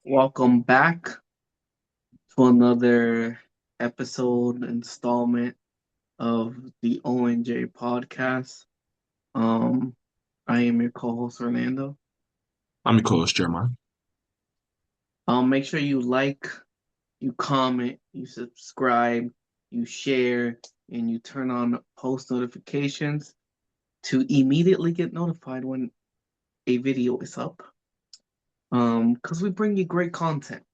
Welcome back to another episode installment of the ONJ podcast. Um, I am your co-host Orlando. I'm your co-host, Jeremiah. Make sure you like, you comment, you subscribe, you share, and you turn on post notifications to immediately get notified when a video is up. Because we bring you great content,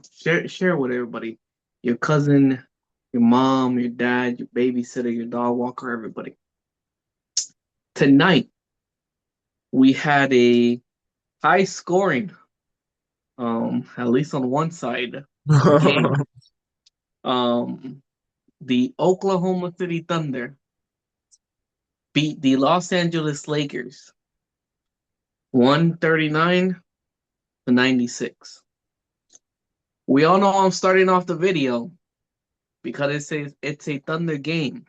share with everybody, your cousin, your mom, your dad, your babysitter, your dog walker, everybody. Tonight we had a high scoring, at least on one side, game. Um, the Oklahoma City Thunder beat the Los Angeles Lakers 139-96. We all know I'm starting off the video because it says it's a Thunder game.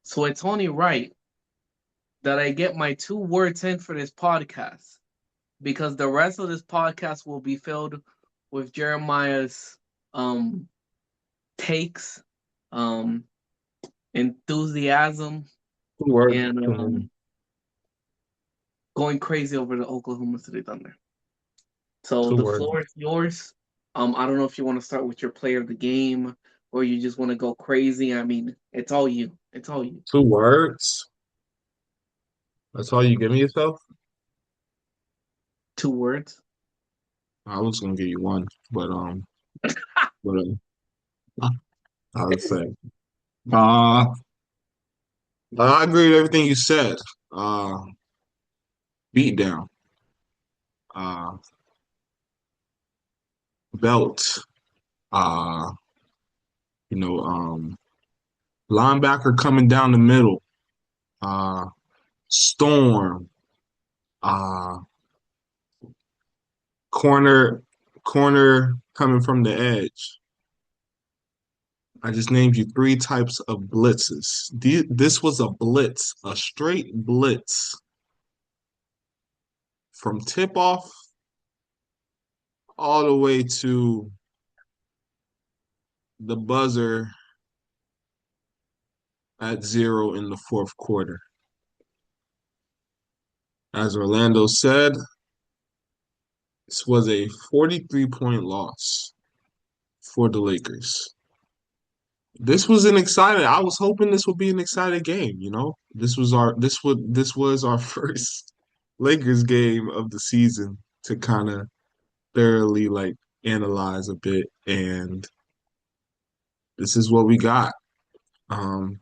So it's only right that I get my 2 words in for this podcast because the rest of this podcast will be filled with Jeremiah's um takes, um enthusiasm, Two words. and going crazy over the Oklahoma City Thunder. So Two the words. floor is yours. I don't know if you want to start with your player of the game or you just want to go crazy. I mean, it's all you. It's all you. 2 words. That's all you give me yourself? 2 words. I was gonna give you one, but I would say, uh, I agree with everything you said. Uh, beatdown. Uh, belt. Uh, you know, um, linebacker coming down the middle. Uh, storm. Uh, corner, corner coming from the edge. I just named you 3 types of blitzes. This was a blitz, a straight blitz from tip off all the way to the buzzer at 0 in the fourth quarter. As Orlando said, this was a 43-point loss for the Lakers. This was an exciting. I was hoping this would be an exciting game. This was our first Lakers game of the season to kind of thoroughly like analyze a bit, and this is what we got. Um,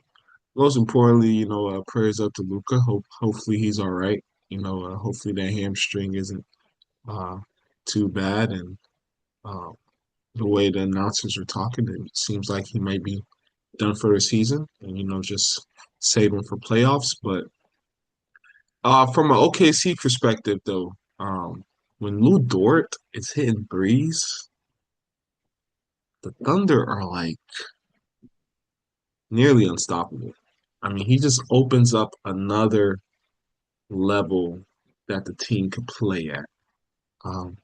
Most importantly, prayers up to Luka. Hopefully he's all right. Hopefully that hamstring isn't uh too bad, and uh, the way the announcers are talking, it seems like he might be done for the season, and just saving for playoffs. But from an OKC perspective, though, when Lou Dort is hitting threes, the Thunder are like nearly unstoppable. I mean, he just opens up another level that the team could play at. Um,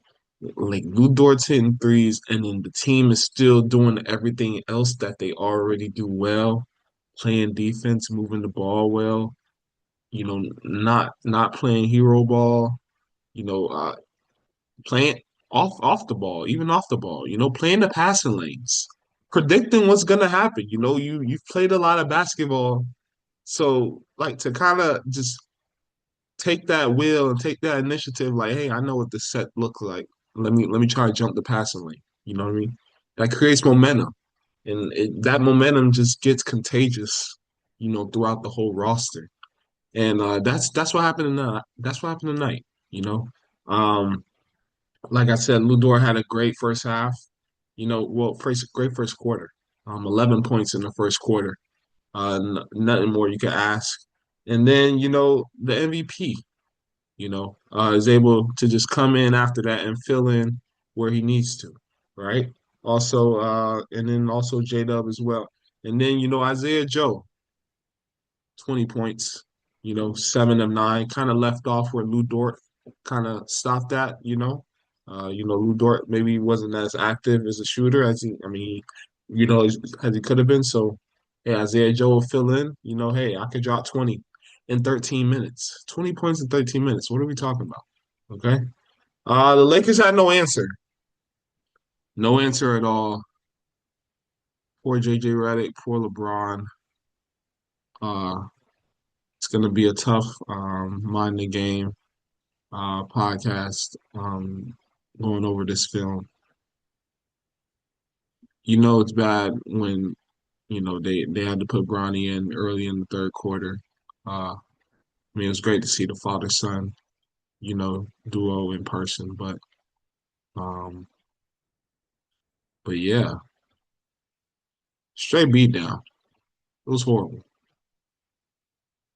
like Lou Dort's hitting threes, and then the team is still doing everything else that they already do well, playing defense, moving the ball well. Not playing hero ball. You know, uh, playing off the ball, even off the ball. Playing the passing lanes, predicting what's gonna happen. You've played a lot of basketball. So, like, to kind of just take that wheel and take that initiative, like, hey, I know what this set looks like. Let me try to jump the passing lane. You know what I mean? That creates momentum, and that momentum just gets contagious. Throughout the whole roster, and that's what happened tonight. That's what happened tonight. You know, um, like I said, Ludor had a great first half. Great first quarter. 11 points in the first quarter. Nothing more you could ask. And then, the MVP, is able to just come in after that and fill in where he needs to, right? Also, and then also J-Dub as well. And then, Isaiah Joe, 20 points, 7 of 9, kind of left off where Lou Dort kind of stopped at. Lou Dort maybe wasn't as active as a shooter as I mean, as he could have been. So, hey, Isaiah Joe will fill in. Hey, I could drop 20 in 13 minutes. 20 points in 13 minutes. What are we talking about? Okay. The Lakers had no answer. No answer at all. Poor JJ Redick, poor LeBron. Uh, it's gonna be a tough mind the game podcast going over this film. It's bad when they had to put Bronny in early in the third quarter. I mean, it was great to see the father son, duo in person, um, but yeah, straight beat down. It was horrible,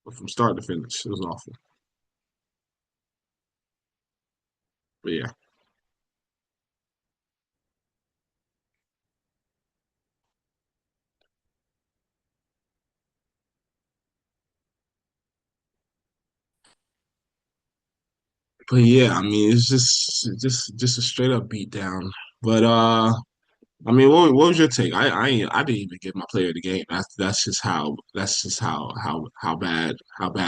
but from start to finish, it was awful. But yeah, I mean, it's just a straight up beat down. But I mean, what was your take? I didn't even give my player of the game. That's just how bad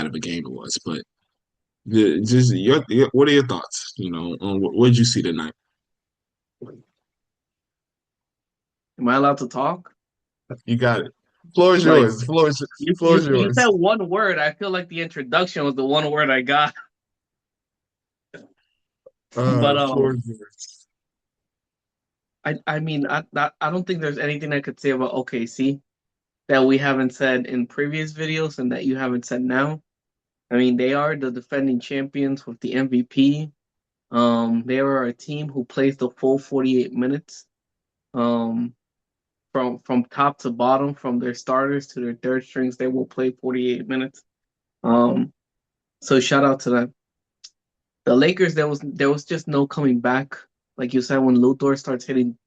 of a game it was. But just what are your thoughts? On what did you see tonight? Am I allowed to talk? You got it. Floor is Like yours. you, Floor you, is you said yours. one word. I feel like the introduction was the one word I got. But Floor is yours. I mean, I don't think there's anything I could say about OKC that we haven't said in previous videos and that you haven't said now. I mean, they are the defending champions with the MVP. They are a team who plays the full 48 minutes. Um, from top to bottom, from their starters to their third strings, they will play 48 minutes. Um, so shout out to them. The Lakers, there was just no coming back. Like you said, when Luthor starts hitting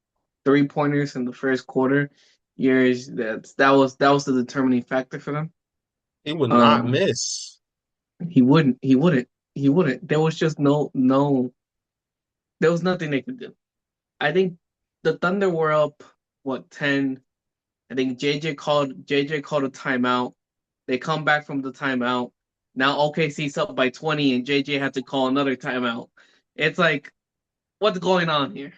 3 pointers in the first quarter, years that was the determining factor for them. He would not Um, miss. he wouldn't. There was just there was nothing they could do. I think the Thunder were up what 10. I think JJ called a timeout. They come back from the timeout. Now OKC's up by 20 and JJ had to call another timeout. It's like, what's going on here?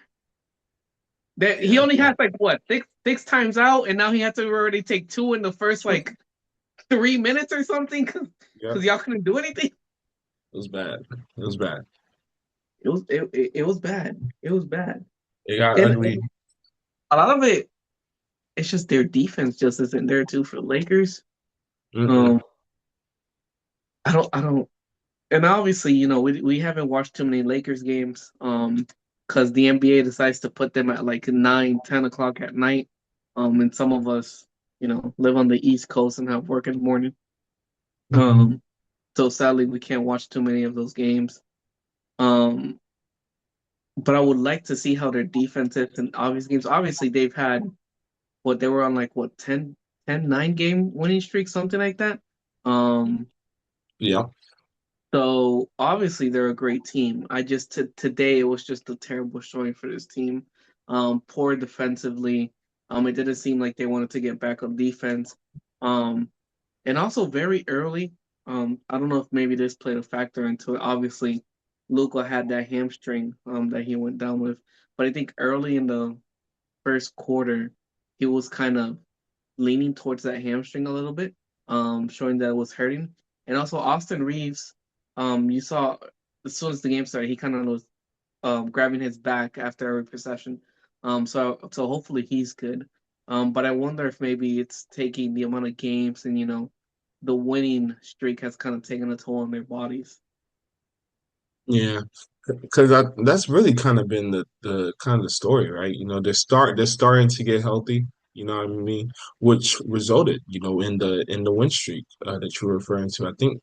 He Yeah, only has like what six times out, and now he had to already take two in the first like 3 minutes or something because yeah. y'all couldn't do anything. It was bad. It was bad. It was bad. It was bad, It got and ugly. a lot of it, it's just their defense just isn't there too for the Lakers. Mm-mm. Um, I don't, and obviously, we haven't watched too many Lakers games, because the NBA decides to put them at like 9, 10 o'clock at night, and some of us, live on the East Coast and have work in the morning. Mm-hmm. Um, so sadly, we can't watch too many of those games. Um, but I would like to see how their defense is in obvious games. Obviously, they've had what they were on like what 10, 9 game winning streak, something like that. Um, Yeah. So obviously they're a great team. Today it was just a terrible showing for this team. Poor defensively. It didn't seem like they wanted to get back on defense. Um, and also very early. I don't know if maybe this played a factor into it. Obviously, Luka had that hamstring that he went down with, but I think early in the first quarter, he was kind of leaning towards that hamstring a little bit, showing that it was hurting. And also Austin Reeves, you saw as soon as the game started, he kind of was grabbing his back after every possession. So hopefully he's good. But I wonder if maybe it's taking the amount of games and the winning streak has kind of taken a toll on their bodies. Yeah. Because that's really kind of been the kind of the story, right? They're starting to get healthy. You know what I mean? Which resulted, in the win streak that you were referring to. I think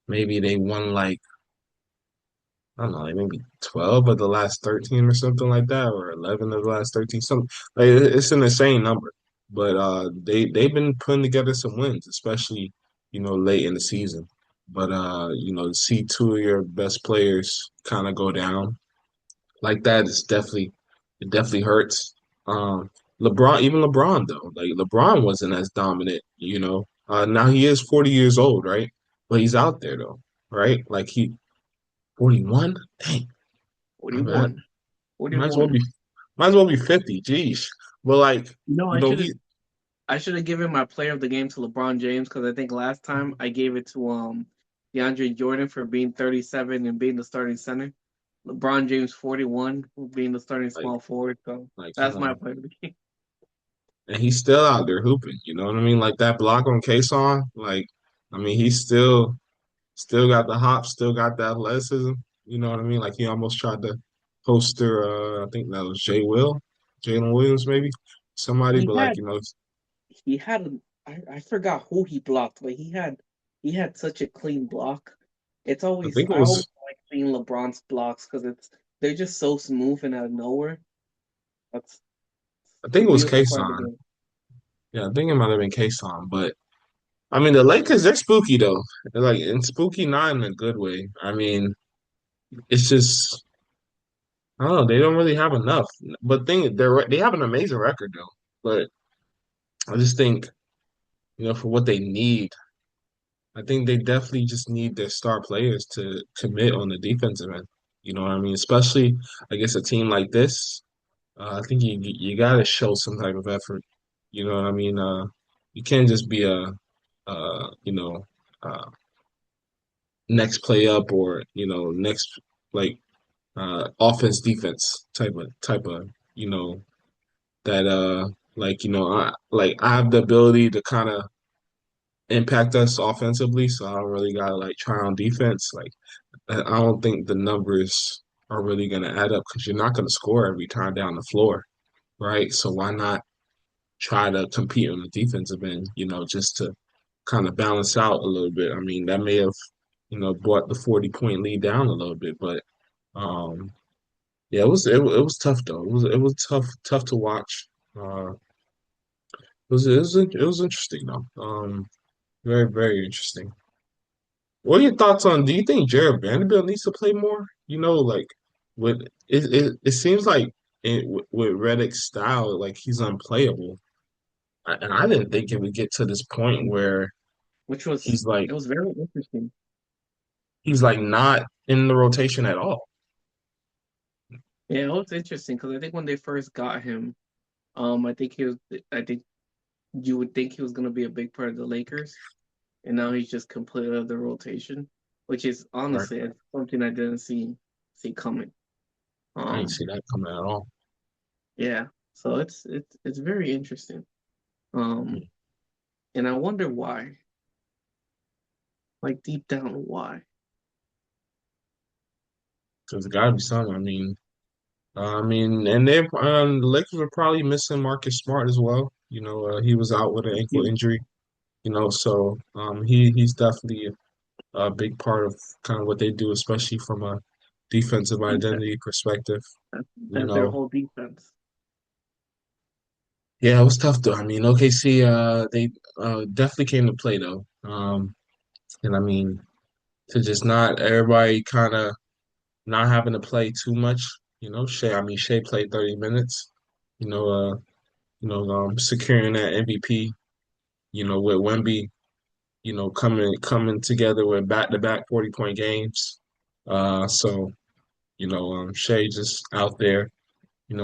maybe they won like I don't know, like maybe 12 of the last 13 or something like that, or 11 of the last 13. Something like it's an insane number. But they've been putting together some wins, especially late in the season. But to see two of your best players kind of go down like that is definitely it definitely hurts. Um, LeBron though, like LeBron wasn't as dominant, you know. Now he is 40 years old, right? But he's out there though, right? Like he 41? Dang, I mean, 41. might as well 41. be might as well be 50. Jeez. But like, No, you know, he I should have given my player of the game to LeBron James because I think last time I gave it to DeAndre Jordan for being 37 and being the starting center. LeBron James 41 for being the starting like small forward. So come that's my on. player of the game. And he's still out there hooping, you know what I mean? Like that block on Kason, like I mean, he's still got the hop, still got the athleticism. You know what I mean? Like he almost tried to poster I think that was Jalen Williams maybe. Somebody, He but like, had you know, he had I forgot who he blocked, but he had such a clean block. I think it I always was like seeing LeBron's blocks because they're just so smooth and out of nowhere. That's I a think it was beautiful part of the Kason. game. Yeah, I think it might have been Kason, but I mean the Lakers, they're spooky though. They're like and spooky not in a good way. I mean, it's just I don't know, they don't really have enough. But they have an amazing record though. But I just think, you know, for what they need, I think they definitely just need their star players to commit on the defensive end. You know what I mean? Especially against a team like this. I think you got to show some type of effort. You know what I mean? You can't just be you know, next play up or next like offense defense type of you know that like I have the ability to kind of impact us offensively, so I don't really gotta like try on defense. Like I don't think the numbers are really gonna add up because you're not gonna score every time down the floor, right? So why not try to compete on the defensive end, just to kind of balance out a little bit. I mean, that may have, brought the 40-point lead down a little bit, but um yeah, it was tough though. It was tough to watch. It was interesting though. Very, very interesting. What are your thoughts on? Do you think Jared Vanderbilt needs to play more? Like with it seems like with Reddick's style, like he's unplayable. And I didn't think it would get to this point where Which was he's like it was very interesting. he's like not in the rotation at all. Yeah, it was interesting because I think when they first got him, I think I think you would think he was going to be a big part of the Lakers, and now he's just completely out of the rotation, which is Right? honestly something I didn't see coming. I didn't Um, see that coming at all. yeah, so it's very interesting. Um, and I wonder why, like deep down, why. Because it gotta be something. And the Lakers are probably missing Marcus Smart as well. He was out with an ankle Huge. injury. So he's definitely a big part of kind of what they do, especially from a defensive Defense. identity perspective. You That's their know, whole defense. yeah, it was tough though. I mean, OKC, they definitely came to play though. And I mean, to just not everybody kind of not having to play too much. Shea played 30 minutes. You know, securing that MVP. With Wemby, coming together with back-to-back 40-point games. So Shea just out there,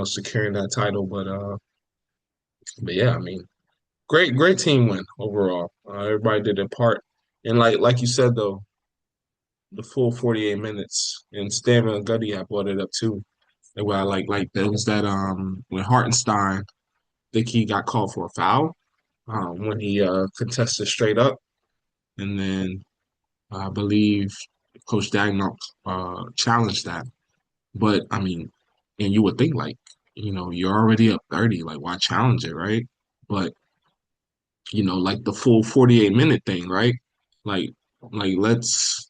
securing that title. But yeah, I mean, great team win overall. Everybody did their part, and like you said though, the full 48 minutes, and Stan Van Gundy I brought it up too. And what I like there was that when Hartenstein, I think he got called for a foul when he contested straight up, and then I believe Coach Dagnall challenged that. But I mean, and you would think like, you're already up 30, like why challenge it, right? But like the full 48-minute thing, right? Like let's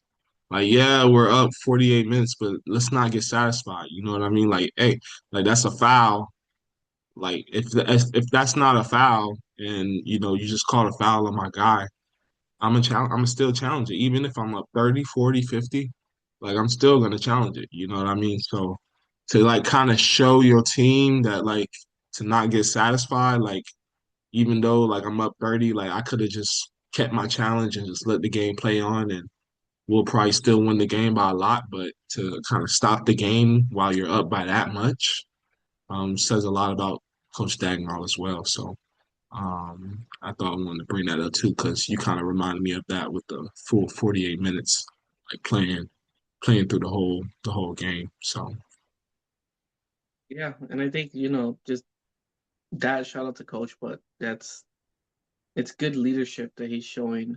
yeah, we're up 48 minutes, but let's not get satisfied. You know what I mean? Like, hey, like that's a foul. Like if that's not a foul and you just called a foul on my guy, I'm still challenge it. Even if I'm up 30, 40, 50, like I'm still gonna challenge it. You know what I mean? So to like kind of show your team that like to not get satisfied. Like even though like I'm up 30, like I could have just kept my challenge and just let the game play on and we'll probably still win the game by a lot, but to kind of stop the game while you're up by that much says a lot about Coach Dagnall as well. So I thought I wanted to bring that up too because you kind of reminded me of that with the full 48 minutes, like playing through the whole game. So Yeah, and I think, just that shout out to coach, but it's good leadership that he's showing.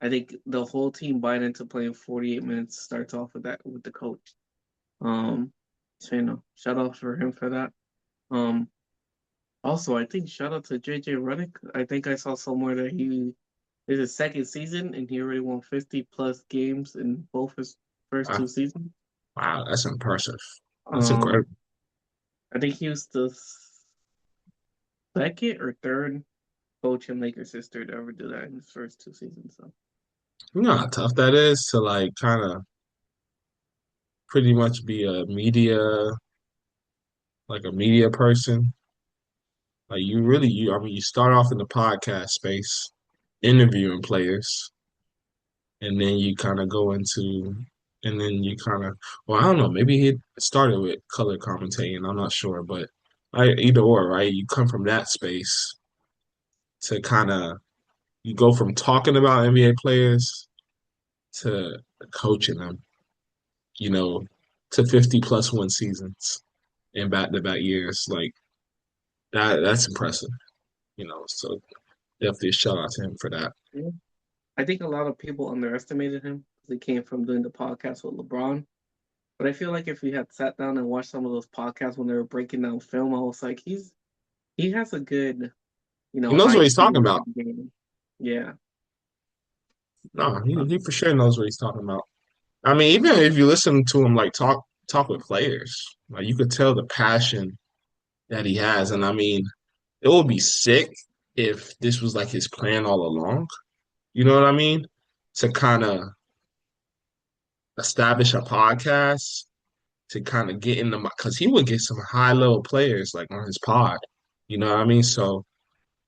I think the whole team buying into playing 48 minutes starts off with that with the coach. Um, so shout out for him for that. Um, Also, I think shout out to JJ Redick. I think I saw somewhere that he is his second season and he already won 50 plus games in both his first uh, two seasons. wow, that's impressive. That's Um, incredible. I think he was the second or third coach in Lakers history to ever do that in his first two seasons. So You know how tough that is to like kind of pretty much be like a media person. Like you really, I mean, you start off in the podcast space, interviewing players, and then you kind of go into, and then you kind of, well, I don't know, maybe he started with color commentating. I'm not sure, but either or, right? You come from that space to kind of, you go from talking about NBA players to coaching them, you know, to 50 plus win seasons in back-to-back years. Like that's impressive, So definitely a shout out to him for that. yeah. I think a lot of people underestimated him because he came from doing the podcast with LeBron. But I feel like if we had sat down and watched some of those podcasts when they were breaking down film, I was like, he has a good, He knows what he's talking IQ about. for the game. Yeah. No, he, Uh, he for sure knows what he's talking about. I mean, even if you listen to him like talk with players, like you could tell the passion that he has. And I mean, it would be sick if this was like his plan all along. You know what I mean? To kind of establish a podcast to kind of get in the because he would get some high level players like on his pod. You know what I mean? So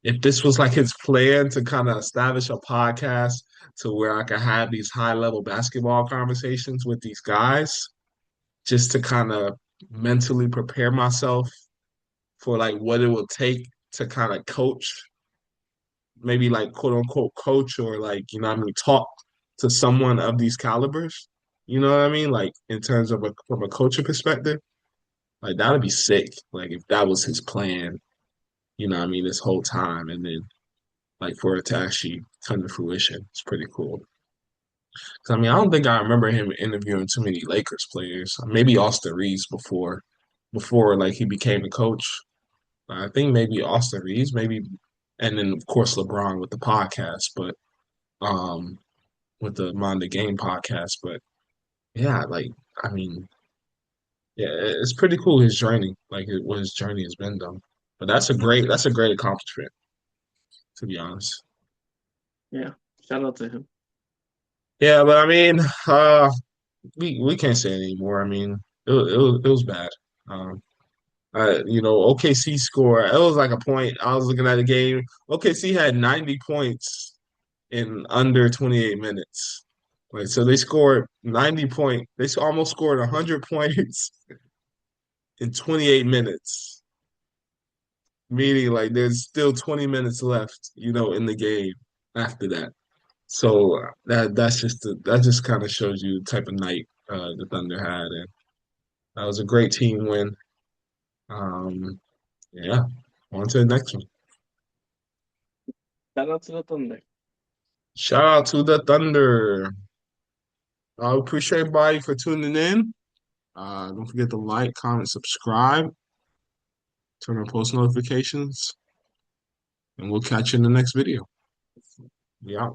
if this was like his plan to kind of establish a podcast to where I could have these high level basketball conversations with these guys, just to kind of mentally prepare myself for like what it will take to kind of coach, maybe like quote unquote coach or like, I mean, talk to someone of these calibers. You know what I mean? Like in terms of from a coaching perspective, like that'd be sick. Like if that was his plan, what I mean, this whole time and then like for it to actually come to fruition. It's pretty cool. 'Cause, I mean, I don't think I remember him interviewing too many Lakers players. Maybe Austin Reeves before like he became a coach. I think maybe Austin Reeves, maybe, and then of course LeBron with the podcast, but um, with the Mind the Game podcast. But yeah, like I mean, yeah, it's pretty cool his journey, like what his journey has been done. But that's a great accomplishment, to be honest. yeah. Shout out to him. Yeah, but I mean, uh, we can't say it anymore. I mean, it was bad. Um, OKC score. It was like a point. I was looking at the game. OKC had 90 points in under 28 minutes. Like so, they scored 90 point. Almost scored 100 points in 28 minutes. Meaning, like there's still 20 minutes left, in the game after that. So that just kind of shows you the type of night the Thunder had, and that was a great team win. Um, yeah, on to the next one. Shout out to the Thunder. Shout out to the Thunder. I appreciate everybody for tuning in. Don't forget to like, comment, subscribe, turn on post notifications, and we'll catch you in the next video. Yeah.